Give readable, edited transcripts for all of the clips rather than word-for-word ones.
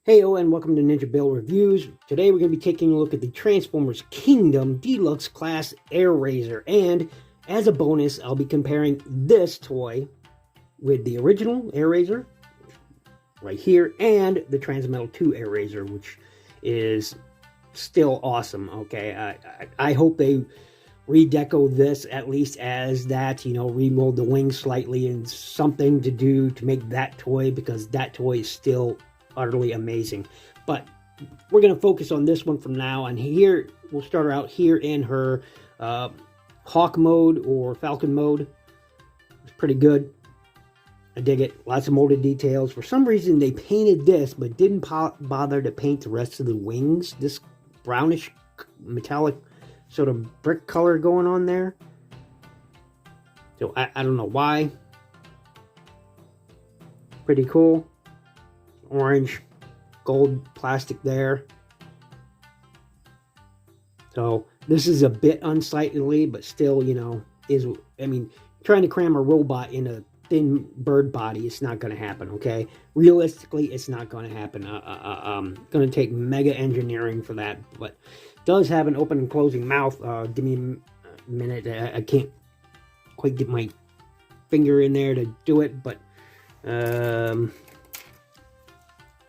Hey, and welcome to NinjaBill Reviews. Today we're going to be taking a look at the Transformers Kingdom Deluxe Class Air Razor. And as a bonus, I'll be comparing this toy with the original Air Razor, right here, and the Transmetal 2 Air Razor, which is still awesome, okay? I hope they redeco this at least as that, you know, remold the wings slightly and something to do to make that toy, because that toy is still utterly amazing. But we're going to focus on this one from now, and here we'll start her out here in her Hawk mode or Falcon mode. It's pretty good. I dig it. Lots of molded details. For some reason they painted this but didn't bother to paint the rest of the wings. This brownish metallic sort of brick color going on there. So I don't know why. Pretty cool. Orange, gold plastic there. So this is a bit unsightly, but still, you know, I mean, trying to cram a robot in a thin bird body, it's not going to happen, okay? Realistically, it's not going to happen. Going to take mega engineering for that, but it does have an open and closing mouth. Give me a minute. I can't quite get my finger in there to do it, but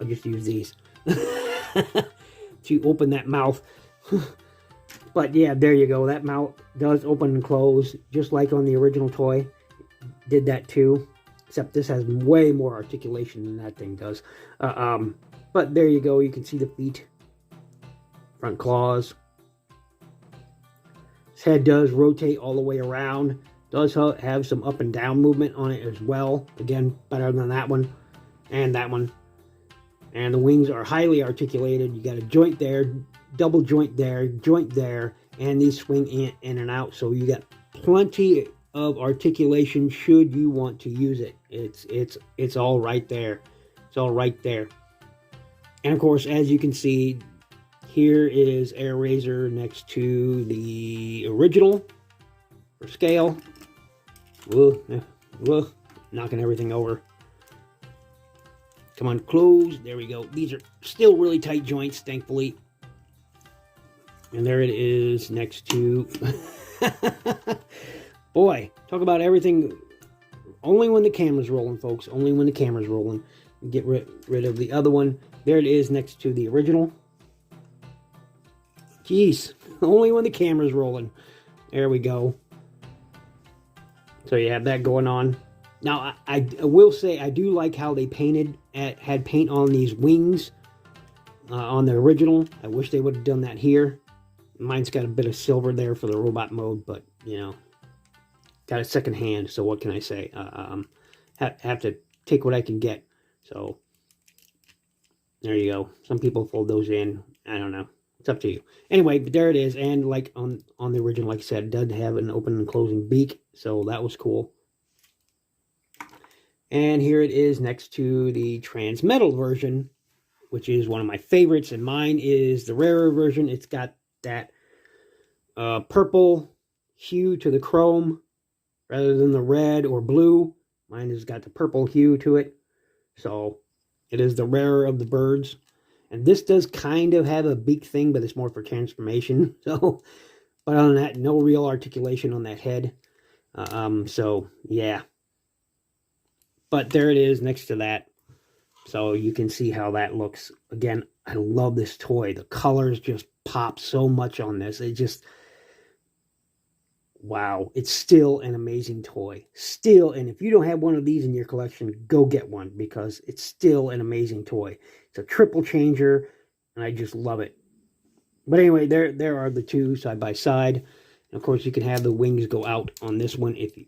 I'll just use these to open that mouth. But yeah, there you go. That mouth does open and close, just like on the original toy. Did that too, except this has way more articulation than that thing does. But there you go. You can see the feet, front claws. This head does rotate all the way around. Does have some up and down movement on it as well. Again, better than that one and that one. And the wings are highly articulated. You got a joint there, double joint there, and these swing in and out. So you got plenty of articulation should you want to use it. It's all right there. It's all right there. And of course, as you can see, here is Air Razor next to the original for scale. Whoa, knocking everything over. Come on, close. There we go. These are still really tight joints, thankfully. And there it is next to... Boy, talk about everything. Only when the camera's rolling, folks. Only when the camera's rolling. Get rid of the other one. There it is next to the original. Jeez. Only when the camera's rolling. There we go. So you have that going on. Now, I will say I do like how they had paint on these wings on the original. I wish they would have done that here. Mine's got a bit of silver there for the robot mode, but, you know, got it second hand, so what can I say? Have to take what I can get. So, there you go. Some people fold those in. I don't know. It's up to you. Anyway, but there it is. And like on the original, like I said, it does have an open and closing beak, so that was cool. And here it is next to the Transmetal version, which is one of my favorites, and mine is the rarer version. It's got that purple hue to the chrome rather than the red or blue. Mine has got the purple hue to it, so it is the rarer of the birds. And this does kind of have a beak thing, but it's more for transformation. So, but other than that, no real articulation on that head. So, yeah. But there it is next to that. So you can see how that looks. Again, I love this toy. The colors just pop so much on this. It just, wow. It's still an amazing toy. Still, and if you don't have one of these in your collection, go get one, because it's still an amazing toy. It's a triple changer, and I just love it. But anyway, there are the two side by side. And of course, you can have the wings go out on this one if you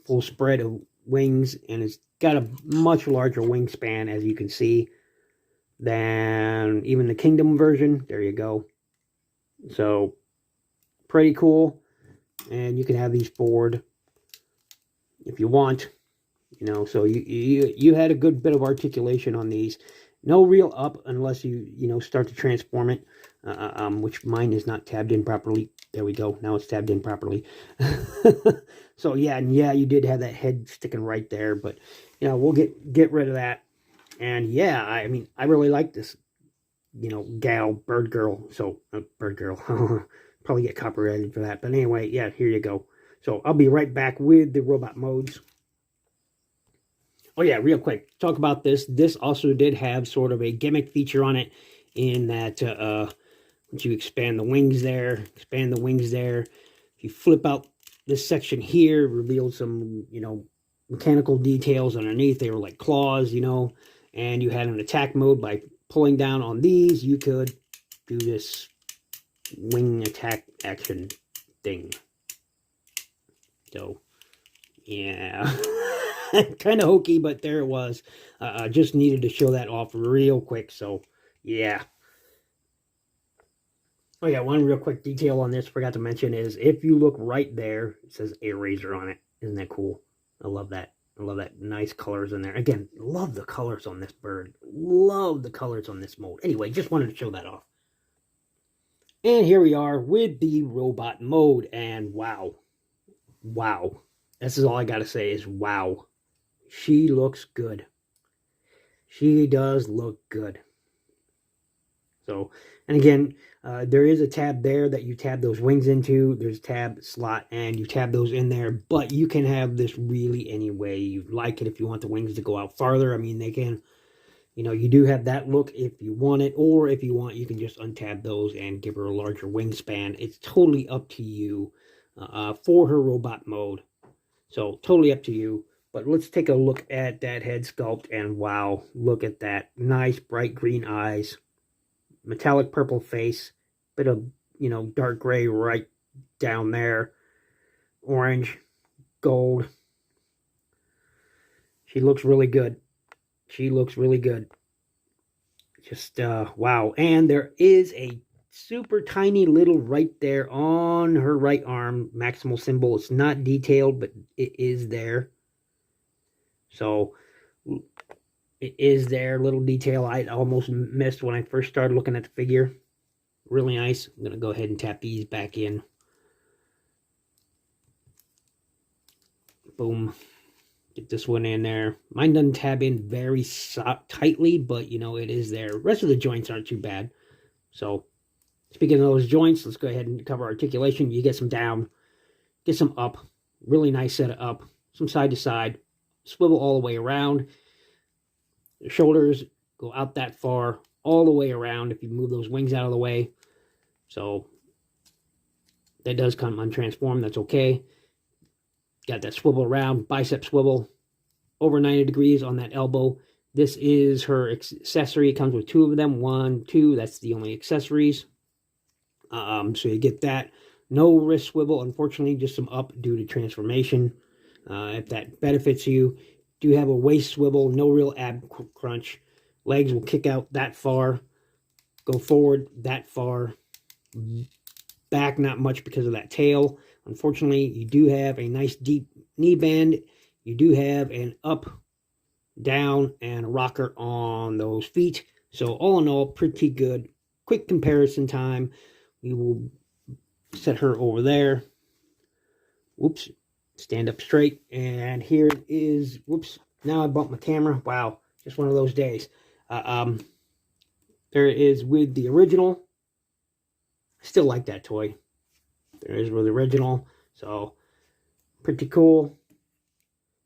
full spread of wings, and it's got a much larger wingspan, as you can see, than even the Kingdom version. There you go. So, pretty cool. and you can have these forward if you want. You know, so you had a good bit of articulation on these. No real up unless you start to transform it, which mine is not tabbed in properly. There we go. Now it's tabbed in properly. So yeah, and yeah, you did have that head sticking right there, but we'll get rid of that. And yeah, I mean, I really like this, bird girl. So bird girl, probably get copyrighted for that. But anyway, yeah, here you go. So I'll be right back with the robot modes. Oh yeah, real quick, talk about this. This also did have sort of a gimmick feature on it, in that once you expand the wings there, if you flip out this section here, it reveals some, mechanical details underneath. They were like claws, and you had an attack mode. By pulling down on these, you could do this wing attack action thing. So, yeah. Kind of hokey, but there it was. Just needed to show that off real quick. So, yeah. Oh, yeah, one real quick detail on this, forgot to mention, is if you look right there, it says Eraser on it. Isn't that cool? I love that. I love that. Nice colors in there. Again, love the colors on this bird. Love the colors on this mold. Anyway, just wanted to show that off. And here we are with the robot mode. And wow. Wow. This is all I got to say is wow. She looks good. She does look good. So, and again, there is a tab there that you tab those wings into. There's a tab slot, and you tab those in there. But you can have this really any way you like it. If you want the wings to go out farther, I mean, they can, you do have that look if you want it. Or if you want, you can just untab those and give her a larger wingspan. It's totally up to you for her robot mode. So, totally up to you. But let's take a look at that head sculpt, and wow, look at that. Nice bright green eyes, metallic purple face, bit of, dark gray right down there, orange, gold. She looks really good. She looks really good. Just, wow. And there is a super tiny little right there on her right arm, maximal symbol. It's not detailed, but it is there. So, it is there, little detail I almost missed when I first started looking at the figure. Really nice. I'm going to go ahead and tap these back in. Boom. Get this one in there. Mine doesn't tab in very tightly, but, it is there. The rest of the joints aren't too bad. So, speaking of those joints, let's go ahead and cover articulation. You get some down, get some up. Really nice set of up. Some side to side. Swivel all the way around. The shoulders go out that far, all the way around if you move those wings out of the way. So that does come untransformed. That's okay. Got that swivel around, bicep swivel, over 90 degrees on that elbow. This is her accessory. It comes with two of them. 1, 2. That's the only accessories. So you get that. No wrist swivel, unfortunately, just some up due to transformation. If that benefits you. Do have a waist swivel, no real ab crunch. Legs will kick out that far. Go forward that far. Back, not much because of that tail. Unfortunately, you do have a nice deep knee bend. You do have an up, down, and a rocker on those feet. So all in all, pretty good. Quick comparison time. We will set her over there. Whoops. Stand up straight, and here it is. Whoops, now I bumped my camera. Wow, just one of those days. There it is with the original. I still like that toy. There it is with the original. So, pretty cool.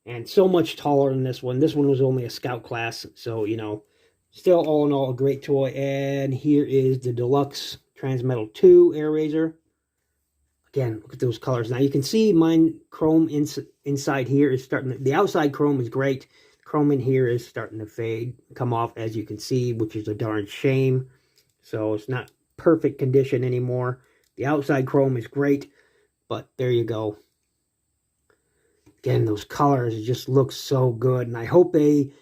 And so much taller than this one. This one was only a scout class. So, still all in all a great toy. And here is the Deluxe Transmetal 2 Air Razor. Again, look at those colors. Now you can see mine chrome inside here is starting. The outside chrome is great. Chrome in here is starting to fade, come off, as you can see, which is a darn shame. So it's not perfect condition anymore. The outside chrome is great, but there you go. Again, those colors just look so good, and I hope they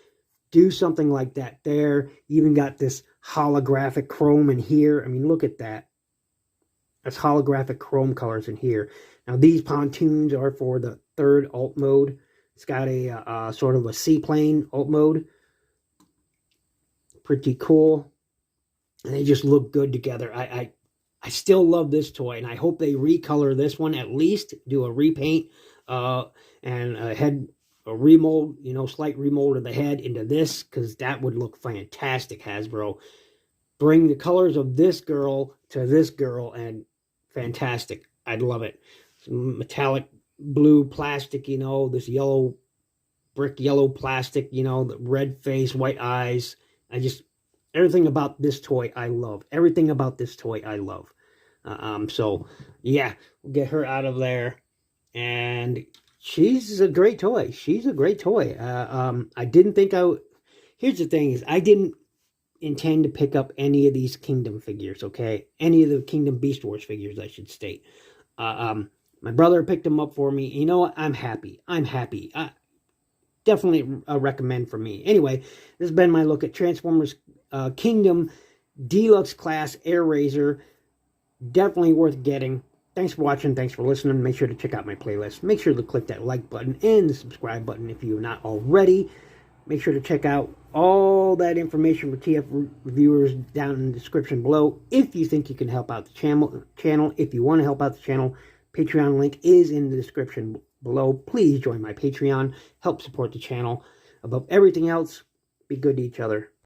do something like that there. Even got this holographic chrome in here. I mean, look at that. There's holographic chrome colors in here. Now these pontoons are for the 3rd alt mode. It's got a sort of a seaplane alt mode. Pretty cool. And they just look good together. I still love this toy, and I hope they recolor this one, at least do a repaint and a remold, you know, slight remold of the head into this, because that would look fantastic, Hasbro. Bring the colors of this girl to this girl, and fantastic. I'd love it. Some metallic blue plastic, you know, this yellow, brick yellow plastic, you know, the red face, white eyes. Everything about this toy I love. Everything about this toy I love. So, yeah, we'll get her out of there. And she's a great toy. She's a great toy. I didn't think I would... Here's the thing is, I didn't intend to pick up any of these Kingdom figures, okay? Any of the Kingdom Beast Wars figures, I should state. My brother picked them up for me. You know what? I'm happy. I'm happy. Definitely a recommend for me. Anyway, this has been my look at Transformers Kingdom Deluxe Class Air Razor. Definitely worth getting. Thanks for watching. Thanks for listening. Make sure to check out my playlist. Make sure to click that like button and the subscribe button if you're not already. Make sure to check out all that information for TF reviewers down in the description below. If you think you can help out the channel, if you want to help out the channel, Patreon link is in the description below. Please join my Patreon. Help support the channel. Above everything else, be good to each other.